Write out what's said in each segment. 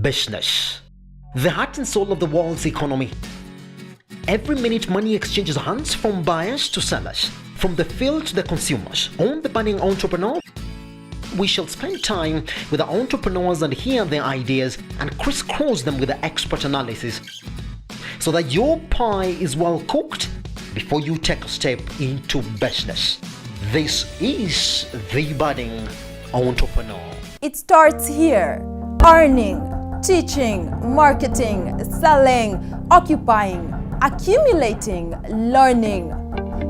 Business, the heart and soul of the world's economy. Every minute, money exchanges hands from buyers to sellers, from the field to the consumers. On the Budding Entrepreneur, we shall spend time with the entrepreneurs and hear their ideas and crisscross them with the expert analysis, so that your pie is well cooked before you take a step into business. This is the Budding Entrepreneur. It starts here. Earning, teaching, marketing, selling, occupying, accumulating, learning.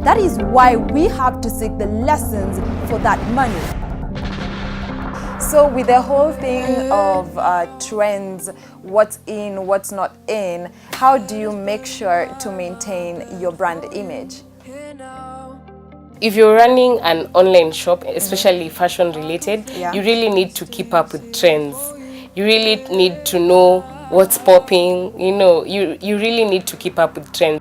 That is why we have to seek the lessons for that money. So with the whole thing of trends, what's in, what's not in, how do you make sure to maintain your brand image? If you're running an online shop, especially fashion related, you really need to keep up with trends. You really need to know what's popping, you really need to keep up with trends.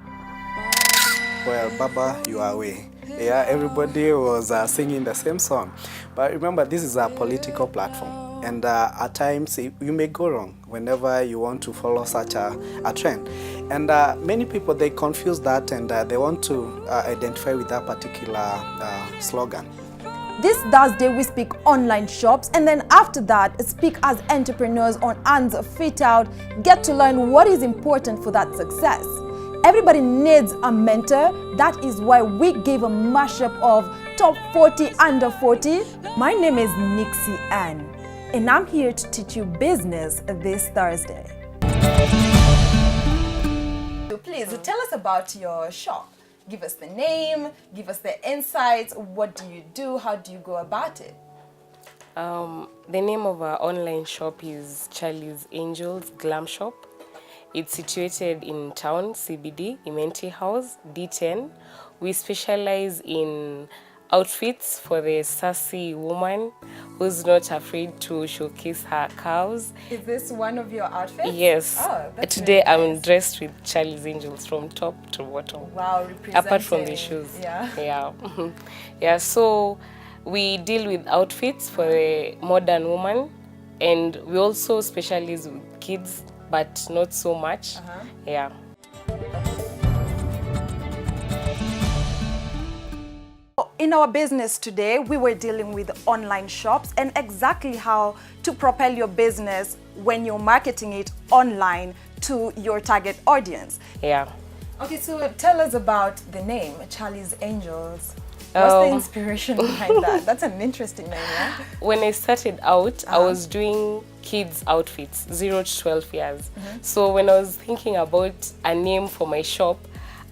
Well, Baba, you are away. Yeah, everybody was singing the same song. But remember, this is a political platform. And at times, you may go wrong whenever you want to follow such a trend. And many people, they confuse that and they want to identify with that particular slogan. This Thursday, we speak online shops, and then after that, speak as entrepreneurs on Hands Fit Out, get to learn what is important for that success. Everybody needs a mentor. That is why we gave a mashup of Top 40 Under 40. My name is Nixie Ann, and I'm here to teach you business this Thursday. Please tell us about your shop. Give us the name, give us the insights. What do you do? How do you go about it? The name of our online shop is Angles Glam Shop. It's situated in town, CBD, Imenti House, D10. We specialize in outfits for the sassy woman who's not afraid to showcase her curves. Is this one of your outfits? Yes. Oh, that's Today really nice. I'm dressed with Charlie's Angels from top to bottom. Wow, representing. Apart from the shoes. Yeah. Yeah, so we deal with outfits for the modern woman, and we also specialize with kids, but not so much. Yeah. In our business today, we were dealing with online shops and exactly how to propel your business when you're marketing it online to your target audience. Yeah. Okay, so tell us about the name, Charlie's Angels. What's the inspiration behind that? That's an interesting name, yeah? When I started out, I was doing kids' outfits, 0 to 12 years. So when I was thinking about a name for my shop,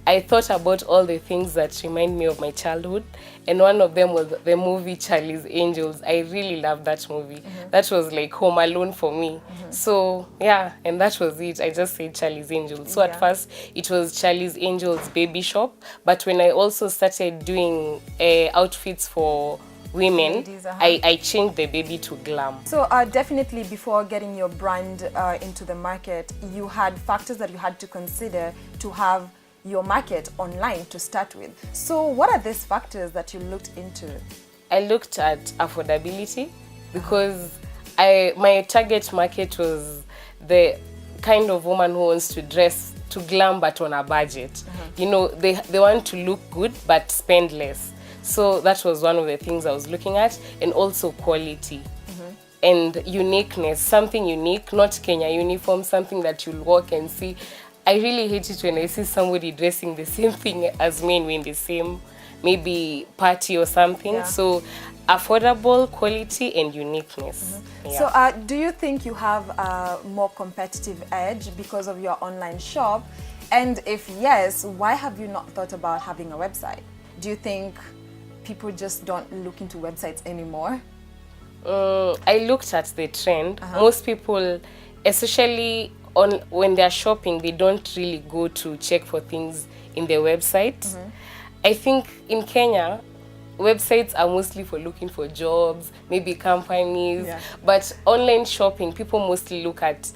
I thought about all the things that remind me of my childhood, and one of them was the movie Charlie's Angels. I really loved that movie. That was like Home Alone for me. So yeah, and that was it. I just said Charlie's Angels. So at first it was Charlie's Angels Baby Shop, but when I also started doing outfits for women, ladies, I changed the baby to glam. So definitely before getting your brand into the market, you had factors that you had to consider to have your market online to start with. So what are these factors that you looked into? I looked at affordability because my target market was the kind of woman who wants to dress to glam but on a budget. They want to look good but spend less. So that was one of the things I was looking at, and also quality. And uniqueness, something unique, not Kenya uniform, something that you'll walk and see. I really hate it when I see somebody dressing the same thing as me and we're in the same maybe party or something. Yeah. So affordable, quality, and uniqueness. So do you think you have a more competitive edge because of your online shop? And if yes, why have you not thought about having a website? Do you think people just don't look into websites anymore? I looked at the trend. Most people, especially when they're shopping, they don't really go to check for things in their website. I think in Kenya, websites are mostly for looking for jobs, maybe companies, but online shopping, people mostly look at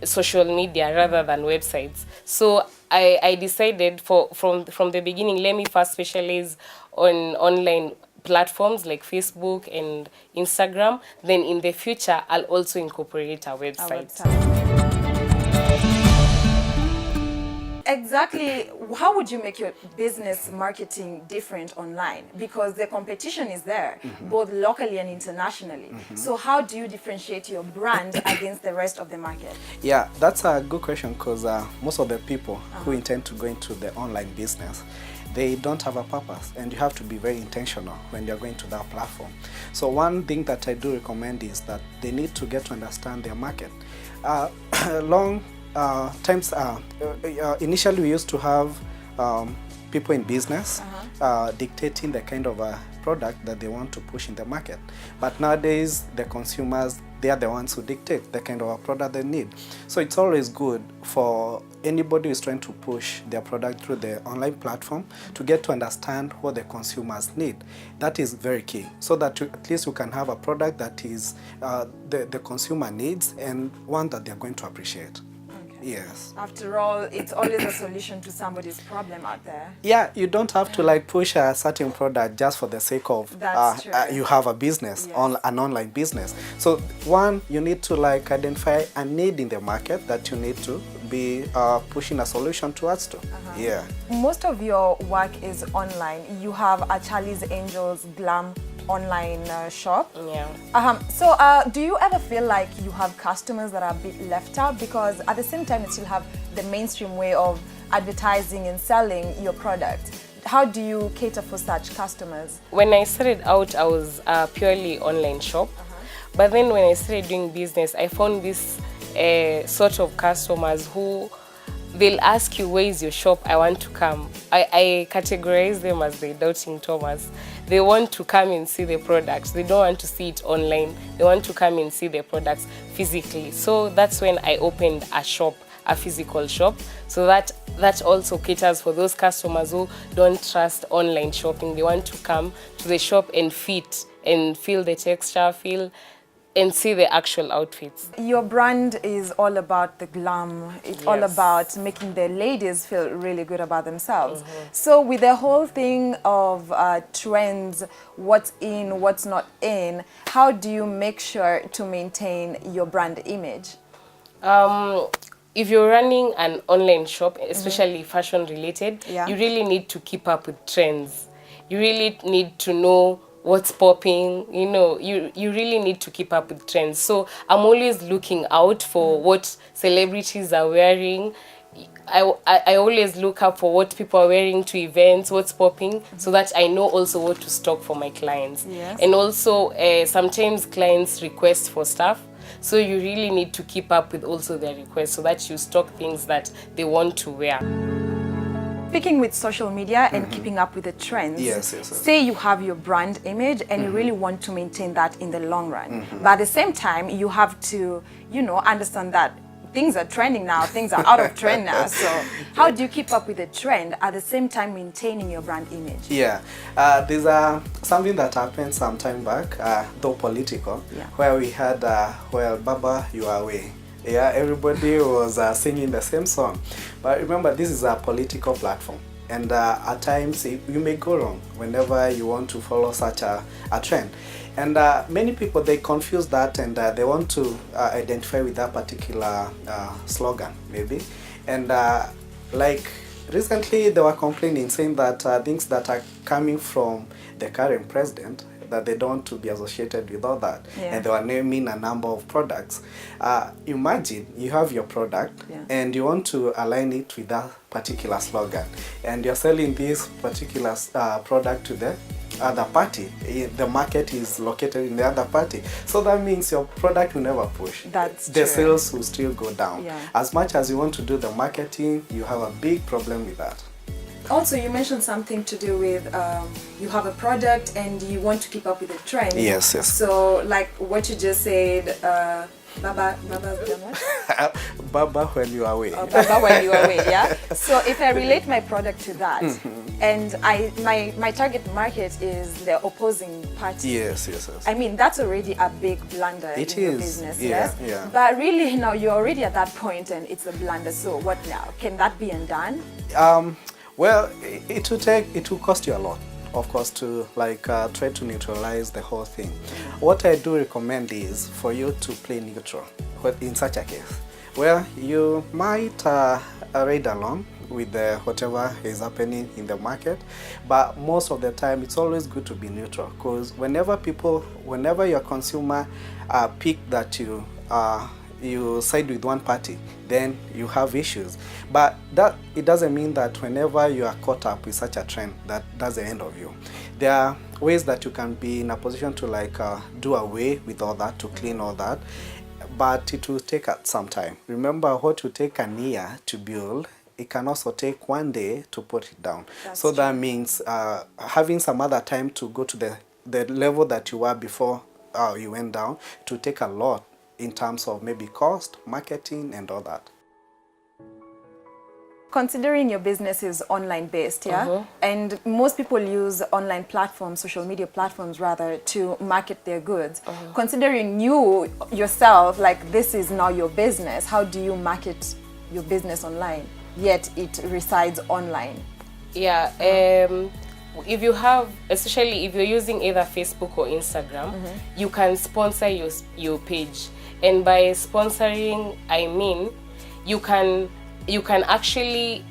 social media rather than websites. So I decided from the beginning, let me first specialize on online platforms like Facebook and Instagram. Then in the future, I'll also incorporate our website. Exactly, how would you make your business marketing different online? Because the competition is there, both locally and internationally. So how do you differentiate your brand against the rest of the market? Yeah, that's a good question, because most of the people who intend to go into the online business, they don't have a purpose, and you have to be very intentional when you're going to that platform. So one thing that I do recommend is that they need to get to understand their market. Initially we used to have people in business dictating the kind of product that they want to push in the market. But nowadays, the consumers, they are the ones who dictate the kind of a product they need. So it's always good for anybody who is trying to push their product through the online platform to get to understand what the consumers need. That is very key, so that at least you can have a product that is the consumer needs and one that they're going to appreciate. Yes. After all, it's always a solution to somebody's problem out there. Yeah, you don't have to like push a certain product just for the sake of you have a business, an online business. So one, you need to like identify a need in the market that you need to be pushing a solution towards to. Yeah. Most of your work is online. You have a Charlie's Angles Glam online shop. Yeah. So do you ever feel like you have customers that are a bit left out? Because at the same time, you still have the mainstream way of advertising and selling your product. How do you cater for such customers? When I started out, I was a purely online shop. But then when I started doing business, I found this sort of customers who they'll ask you, where is your shop? I want to come. I categorize them as the doubting Thomas. They want to come and see the products. They don't want to see it online. They want to come and see the products physically. So that's when I opened a shop, a physical shop. So that also caters for those customers who don't trust online shopping. They want to come to the shop and fit and feel the texture, and see the actual outfits. Your brand is all about the glam. It's all about making the ladies feel really good about themselves. So with the whole thing of trends, what's in, what's not in, how do you make sure to maintain your brand image? If you're running an online shop, especially fashion related, you really need to keep up with trends. You really need to know what's popping, you know, you really need to keep up with trends. So I'm always looking out for what celebrities are wearing. I always look up for what people are wearing to events, what's popping, so that I know also what to stock for my clients. And also sometimes clients request for stuff, so you really need to keep up with also their requests so that you stock things that they want to wear. Speaking with social media and keeping up with the trends, say you have your brand image and you really want to maintain that in the long run. But at the same time, you have to, you know, understand that things are trending now, things are out of trend now. So how do you keep up with the trend at the same time maintaining your brand image? Yeah, there's something that happened some time back, though political, where we had, well, Baba, you are away. Yeah, everybody was singing the same song. But remember, this is a political platform. And at times, you may go wrong whenever you want to follow such a trend. And many people, they confuse that and they want to identify with that particular slogan, maybe. And like recently, they were complaining, saying that things that are coming from the current president, that they don't want to be associated with all that. And they were naming a number of products. Imagine you have your product and you want to align it with that particular slogan, and you're selling this particular product to the other party. The market is located in the other party, so that means your product will never push. The sales will still go down. As much as you want to do the marketing, you have a big problem with that. Also, you mentioned something to do with you have a product and you want to keep up with the trend. Yes. So, like what you just said, Baba when you are away. Baba when you are away, yeah. So if I relate my product to that, and my target market is the opposing party. Yes. I mean, that's already a big blunder in your business, Yeah. But really, now you're already at that point, and it's a blunder. So what now? Can that be undone? Well, it will cost you a lot, of course, to like try to neutralize the whole thing. What I do recommend is for you to play neutral in such a case. Well, you might ride along with whatever is happening in the market, but most of the time it's always good to be neutral, because whenever your consumer pick that you side with one party, then you have issues. But that it doesn't mean that whenever you are caught up with such a trend, that's the end of you. There are ways that you can be in a position to like do away with all that, to clean all that, but it will take some time. Remember, what will take a year to build, it can also take one day to put it down. So that means having some other time to go to the level that you were before you went down, to take a lot in terms of maybe cost, marketing, and all that. Considering your business is online based, yeah, and most people use online platforms, social media platforms rather, to market their goods. Considering you yourself, like this is now your business, how do you market your business online, yet it resides online? Yeah, if you have, especially if you're using either Facebook or Instagram, you can sponsor your page. And by sponsoring, I mean you can actually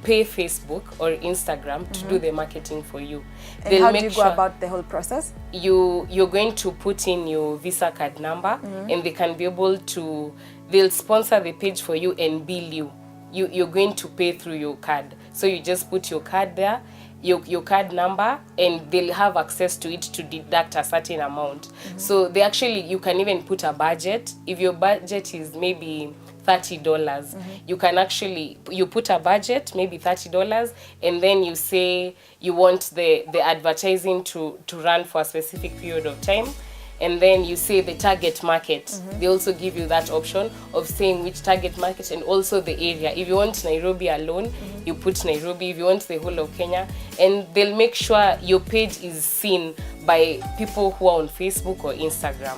pay Facebook or Instagram to do the marketing for you. And how do you go about the whole process? You're going to put in your Visa card number, and they can be able to, they'll sponsor the page for you and bill you. You're going to pay through your card. So you just put your card there, your card number, and they'll have access to it to deduct a certain amount. So they actually, you can even put a budget. If your budget is maybe $30, you can actually, you put a budget, maybe $30, and then you say you want the advertising to run for a specific period of time. And then you say the target market. They also give you that option of saying which target market, and also the area. If you want Nairobi alone, you put Nairobi. If you want the whole of Kenya, and they'll make sure your page is seen by people who are on Facebook or Instagram.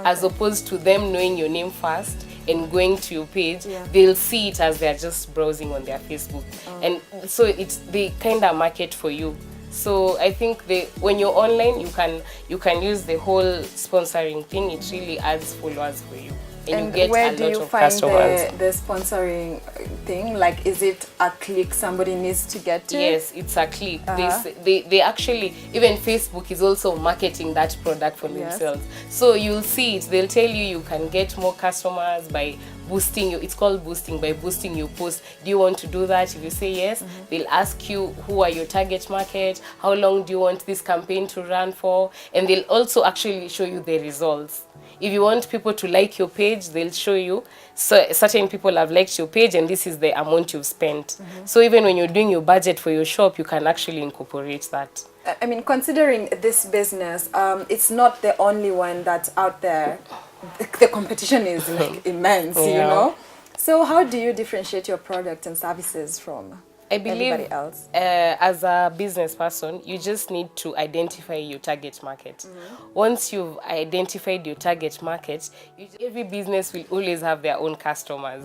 As opposed to them knowing your name first and going to your page, they'll see it as they're just browsing on their Facebook. And so it's the kind of market for you. So I think when you're online, you can use the whole sponsoring thing. It really adds followers for you, and you get where a lot do you of find customers. the sponsoring thing? Like, is it a click somebody needs to get to? Yes, it's a click. They actually, even Facebook is also marketing that product for themselves. So you'll see it. They'll tell you can get more customers by boosting you. It's called boosting, by boosting your post. Do you want to do that? If you say yes, they'll ask you who are your target market, how long do you want this campaign to run for, and they'll also actually show you the results. If you want people to like your page, they'll show you, so certain people have liked your page and this is the amount you've spent. So even when you're doing your budget for your shop, you can actually incorporate that. I mean, considering this business, it's not the only one that's out there. The competition is like immense, you know. So how do you differentiate your product and services from everybody else? As a business person, you just need to identify your target market. Once you've identified your target market, every business will always have their own customers.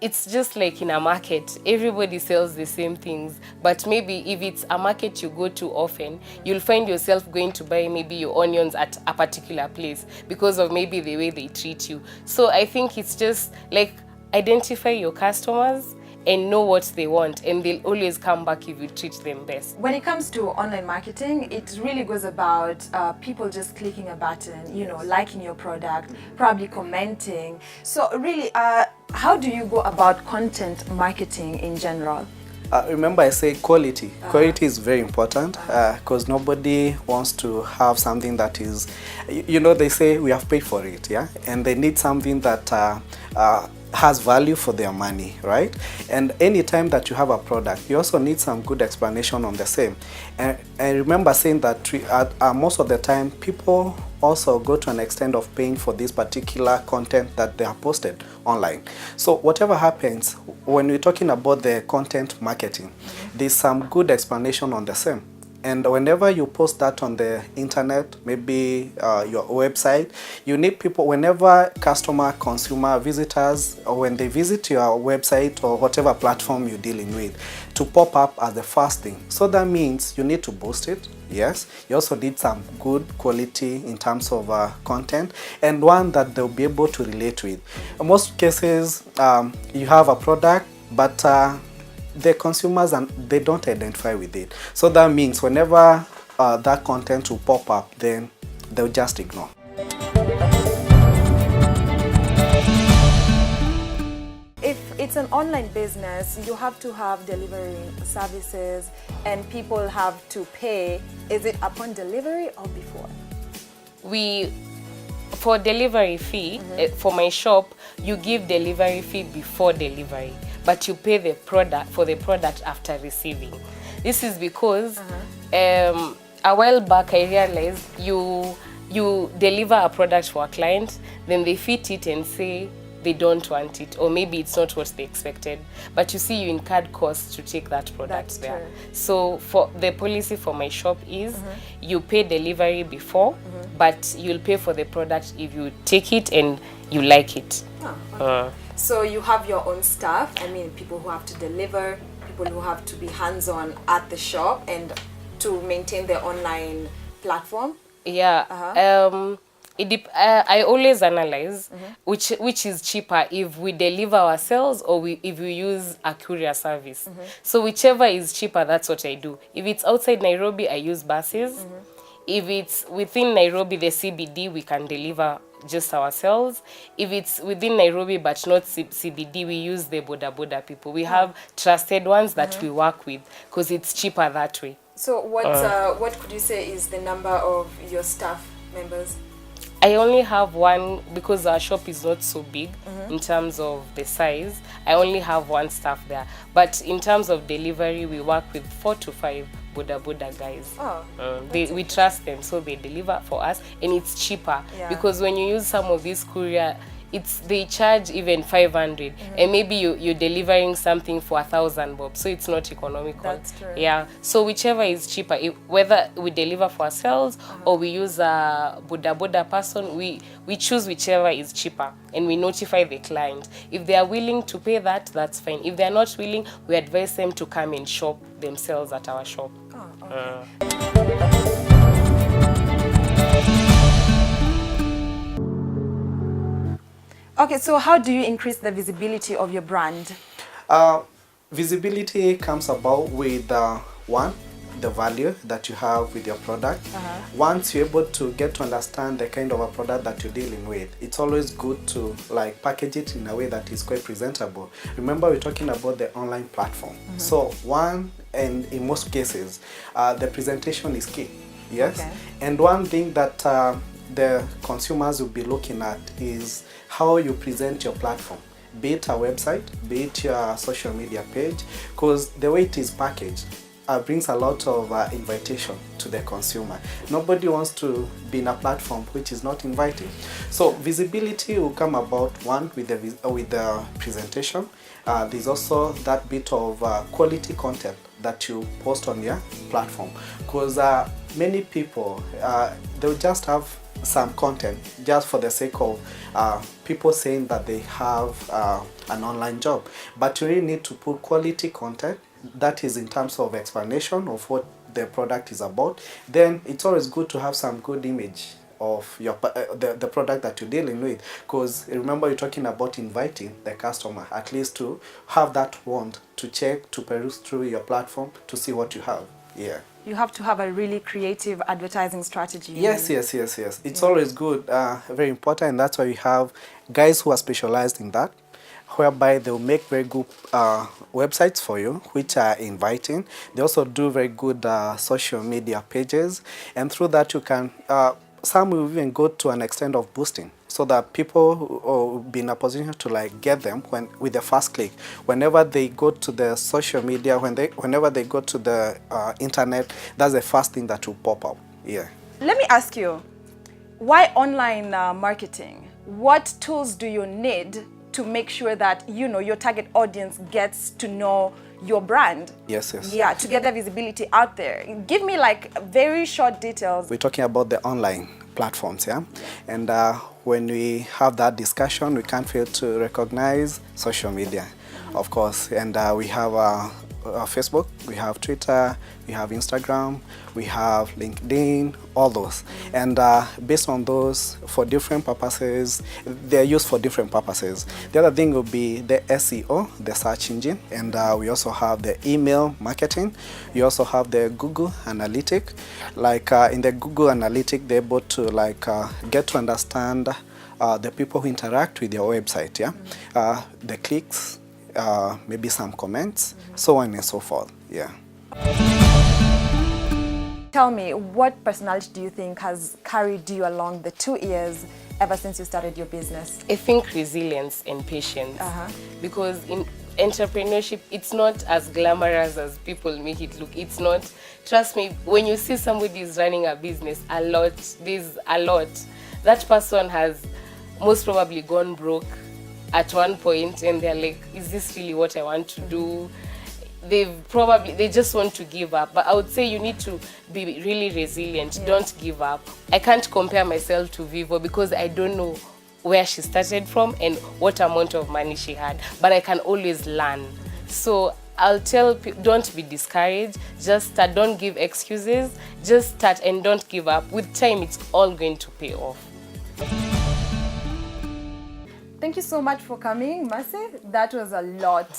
It's just like in a market, everybody sells the same things, but maybe if it's a market you go to often, you'll find yourself going to buy maybe your onions at a particular place because of maybe the way they treat you. So I think it's just like identify your customers and know what they want, and they'll always come back if you treat them best. When it comes to online marketing, it really goes about people just clicking a button, you know, liking your product, probably commenting. So really, how do you go about content marketing in general? Remember, I say quality. Quality is very important because nobody wants to have something that is, you know, they say we have paid for it, yeah? And they need something that has value for their money, right? And anytime that you have a product, you also need some good explanation on the same. And I remember saying that most of the time, people also go to an extent of paying for this particular content that they have posted online. So whatever happens, when we're talking about the content marketing, there's some good explanation on the same. And whenever you post that on the internet, maybe your website, you need people, whenever customer, consumer, visitors, or when they visit your website or whatever platform you're dealing with, to pop up as the first thing. So that means you need to boost it. Yes, you also need some good quality in terms of content, and one that they'll be able to relate with. In most cases, you have a product, but the consumers, and they don't identify with it. So that means whenever that content will pop up, then they'll just ignore. If it's an online business, you have to have delivery services and people have to pay. Is it upon delivery or before? For delivery fee, for my shop, you give delivery fee before delivery, but you pay the product for the product after receiving. This is because a while back I realized you deliver a product for a client, then they fit it and say they don't want it, or maybe it's not what they expected, but you see you incurred costs to take that product. That's there. true. So for the policy for my shop is you pay delivery before, but you'll pay for the product if you take it and you like it. Oh, okay. So you have your own staff, I mean people who have to deliver, people who have to be hands-on at the shop and to maintain their online platform? Yeah. I always analyze which is cheaper, if we deliver ourselves or if we use a courier service. So whichever is cheaper, that's what I do. If it's outside Nairobi, I use buses. If it's within Nairobi, the CBD, we can deliver just ourselves. If it's within Nairobi but not CBD, we use the boda people. We have trusted ones that we work with because it's cheaper that way. So what could you say is the number of your staff members? I only have one because our shop is not so big in terms of the size. I only have one staff there. But in terms of delivery, we work with 4 to 5 boda guys. We trust them, so they deliver for us, and it's cheaper. Yeah. Because when you use some of these courier, they charge even 500, and maybe you're delivering something for 1,000 bob, so it's not economical. That's true. Yeah, so whichever is cheaper, whether we deliver for ourselves or we use a boda person, we choose whichever is cheaper, and we notify the client. If they are willing to pay that, that's fine. If they are not willing, we advise them to come and shop themselves at our shop. Oh, okay. Okay, so how do you increase the visibility of your brand? Visibility comes about with one, the value that you have with your product. Once you're able to get to understand the kind of a product that you're dealing with, it's always good to like package it in a way that is quite presentable. Remember, we're talking about the online platform. So one, and in most cases, the presentation is key. Yes. Okay. And one thing that the consumers will be looking at is how you present your platform, be it a website, be it your social media page, because the way it is packaged brings a lot of invitation to the consumer. Nobody wants to be in a platform which is not inviting. So visibility will come about, one, with the presentation. There's also that bit of quality content that you post on your platform, because many people they'll just have some content just for the sake of people saying that they have an online job, but you really need to put quality content that is in terms of explanation of what the product is about. Then it's always good to have some good image of your the product that you're dealing with, because remember, you're talking about inviting the customer at least to have that want to check, to peruse through your platform to see what you have. Yeah. You have to have a really creative advertising strategy. Yes. It's always good, very important, and that's why we have guys who are specialized in that, whereby they'll make very good websites for you, which are inviting. They also do very good social media pages, and through that you can, some will even go to an extent of boosting, so that people will be in a position to like get them with the first click. Whenever they go to the social media, whenever they go to the internet, that's the first thing that will pop up. Yeah. Let me ask you, why online marketing? What tools do you need to make sure that your target audience gets to know your brand. Yes, yes. Yeah, to get the visibility out there. Give me like very short details. We're talking about the online platforms, yeah? And when we have that discussion, we can't fail to recognize social media, of course. And we have Facebook, we have Twitter, we have Instagram, we have LinkedIn, all those. And based on those, for different purposes, they're used for different purposes. The other thing would be the SEO, the search engine, and we also have the email marketing. We also have the Google Analytic. Like in the Google Analytic, they're able to like get to understand the people who interact with your website, yeah? The clicks, maybe some comments, so on and so forth, yeah. Tell me, what personality do you think has carried you along the 2 years ever since you started your business? I think resilience and patience. Because in entrepreneurship, it's not as glamorous as people make it look. It's not. Trust me, when you see somebody is running a business, there's a lot. That person has most probably gone broke at one point, and they're like, is this really what I want to do? They just want to give up. But I would say you need to be really resilient. Yeah. Don't give up. I can't compare myself to Vivo because I don't know where she started from and what amount of money she had, but I can always learn. So I'll tell people, don't be discouraged, just start, don't give excuses, just start and don't give up. With time, it's all going to pay off. Thank you so much for coming, Mercy. That was a lot.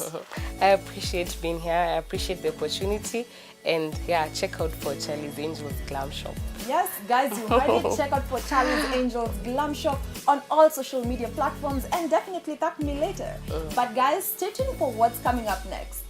I appreciate being here. I appreciate the opportunity. And yeah, check out for Charlie's Angles Glam Shop. Yes, guys, you heard it. Check out for Charlie's Angles Glam Shop on all social media platforms and definitely thank me later. But guys, stay tuned for what's coming up next.